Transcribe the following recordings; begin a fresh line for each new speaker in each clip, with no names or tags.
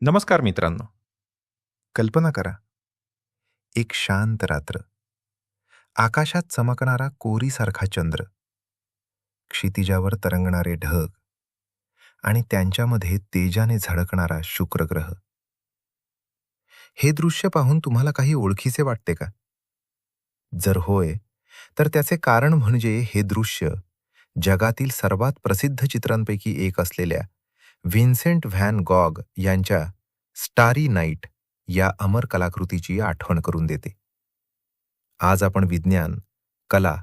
नमस्कार मित्रांनो.
कल्पना करा, एक शांत रात्र, आकाशात चमकणारा कोरीसारखा चंद्र, क्षितिजावर तरंगणारे ढग आणि त्यांच्यामध्ये तेजाने झळकणारा शुक्र ग्रह. हे दृश्य पाहून तुम्हाला काही ओळखीचे वाटते का? जर होय, तर त्याचे कारण म्हणजे हे दृश्य जगातील सर्वात प्रसिद्ध चित्रांपैकी एक असलेल्या व्हिन्सेंट व्हॅन गॉग यांच्या स्टारी नाईट या अमर कलाकृतीची आठवण करून देते. आज आपण विज्ञान, कला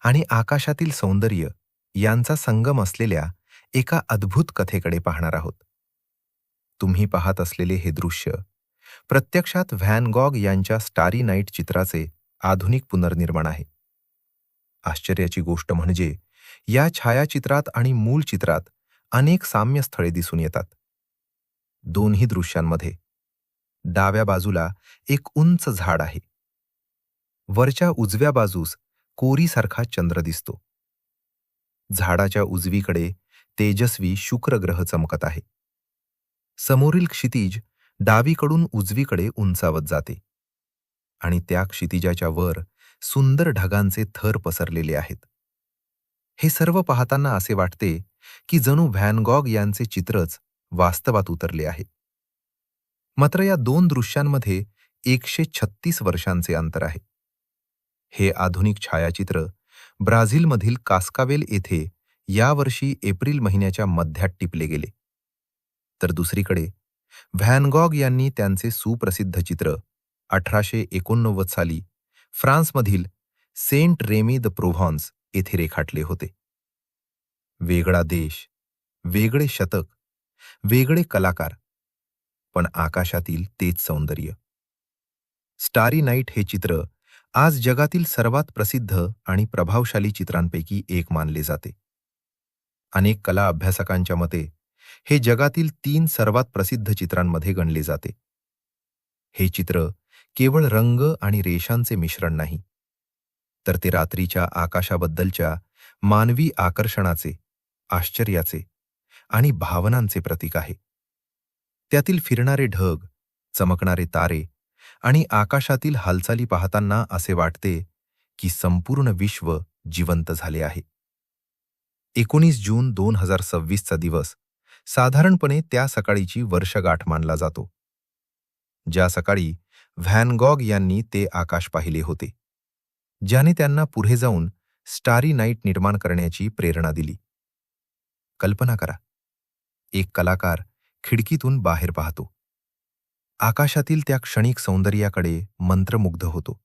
आणि आकाशातील सौंदर्य यांचा संगम असलेल्या एका अद्भुत कथेकडे पाहणार आहोत. तुम्ही पाहत असलेले हे दृश्य प्रत्यक्षात व्हॅन गॉग यांच्या स्टारी नाईट चित्राचे आधुनिक पुनर्निर्माण आहे. आश्चर्याची गोष्ट म्हणजे या छायाचित्रात आणि मूळ चित्रात अनेक साम्य स्थळे दिसून येतात. दोन्ही दृश्यांमध्ये डाव्या बाजूला एक उंच झाड आहे. वरच्या उजव्या बाजूस कोरीसारखा चंद्र दिसतो. झाडाच्या उजवीकडे तेजस्वी शुक्र ग्रह चमकत आहे. समोरील क्षितिज डावीकडून उजवीकडे उंचावत जाते आणि त्या क्षितिजाच्या वर सुंदर ढगांचे थर पसरलेले आहेत. हे सर्व पाहताना असे वाटते की जणू व्हॅन गॉग यांचे चित्रच वास्तवात उतरले आहे. मात्र या दोन दृश्यांमध्ये 136 वर्षांचे अंतर आहे. हे आधुनिक छायाचित्र ब्राझीलमधील कास्कावेल येथे यावर्षी एप्रिल महिन्याच्या मध्यात टिपले गेले. तर दुसरीकडे व्हॅन गॉग यांनी त्यांचे सुप्रसिद्ध चित्र 1889 साली फ्रान्समधील सेंट रेमी द प्रोव्हान्स येथे रेखाटले होते. वेगळा देश, वेगळे शतक, वेगळे कलाकार, पण आकाशातील तेच सौंदर्य. स्टारी नाईट हे चित्र आज जगातील सर्वात प्रसिद्ध आणि प्रभावशाली चित्रांपैकी एक मानले जाते. अनेक कला अभ्यासकांच्या मते हे जगातील 3 सर्वात प्रसिद्ध चित्रांमध्ये गणले जाते. हे चित्र केवळ रंग आणि रेषांचे मिश्रण नाही, तर ते रात्रीच्या आकाशाबद्दलच्या मानवी आकर्षणाचे, आश्चर्याचे आणि भावनांचे प्रतीक आहे. त्यातील फिरणारे ढग, चमकणारे तारे आणि आकाशातील हालचाली पाहताना असे वाटते की संपूर्ण विश्व जिवंत झाले आहे. 19 जून 2026 चा दिवस साधारणपणे त्या सकाळीची वर्षगाठ मानला जातो, ज्या सकाळी व्हॅन गॉग यांनी ते आकाश पाहिले होते, ज्याने त्यांना पुढे जाऊन स्टारी नाईट निर्माण करण्याची प्रेरणा दिली. कल्पना करा, एक कलाकार खिडकीतून बाहेर पाहतो, आकाशातील त्या क्षणिक सौंदर्याकडे मंत्रमुग्ध होतो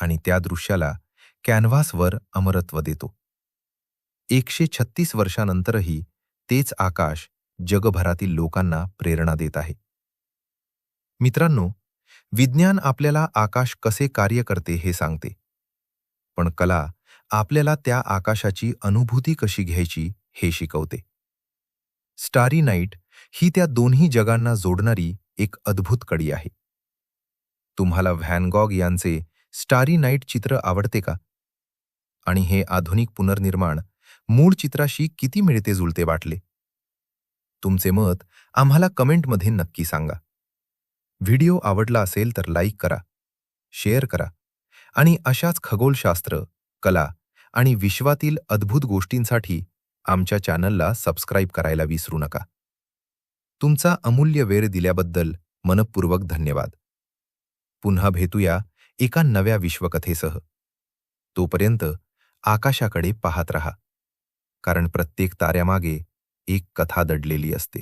आणि त्या दृश्याला कॅनव्हासवर अमरत्व देतो. 136 वर्षानंतरही तेच आकाश जगभरातील लोकांना प्रेरणा देत आहे. मित्रांनो, विज्ञान आपल्याला आकाश कसे कार्य करते हे सांगते, पण कला आपल्याला त्या आकाशाची अनुभूती कशी घ्यायची हे शिकवते. स्टारी नाईट ही त्या दोन्ही जगांना जोडणारी एक अद्भुत कडी आहे. तुम्हाला व्हॅन गॉग यांचे स्टारी नाईट चित्र आवडते का? आणि हे आधुनिक पुनर्निर्माण मूळ चित्राशी किती मिळते जुळते वाटले? तुमचे मत आम्हाला कमेंटमध्ये नक्की सांगा. व्हिडिओ आवडला असेल तर लाईक करा, शेअर करा आणि अशाच खगोलशास्त्र, कला आणि विश्वातील अद्भुत गोष्टींसाठी आमच्या चॅनलला सबस्क्राईब करायला विसरू नका. तुमचा अमूल्य वेळ दिल्याबद्दल मनःपूर्वक धन्यवाद. पुन्हा भेटूया एका नव्या विश्वकथेसह. तोपर्यंत आकाशाकडे पाहत रहा, कारण प्रत्येक ताऱ्यामागे एक कथा दडलेली असते.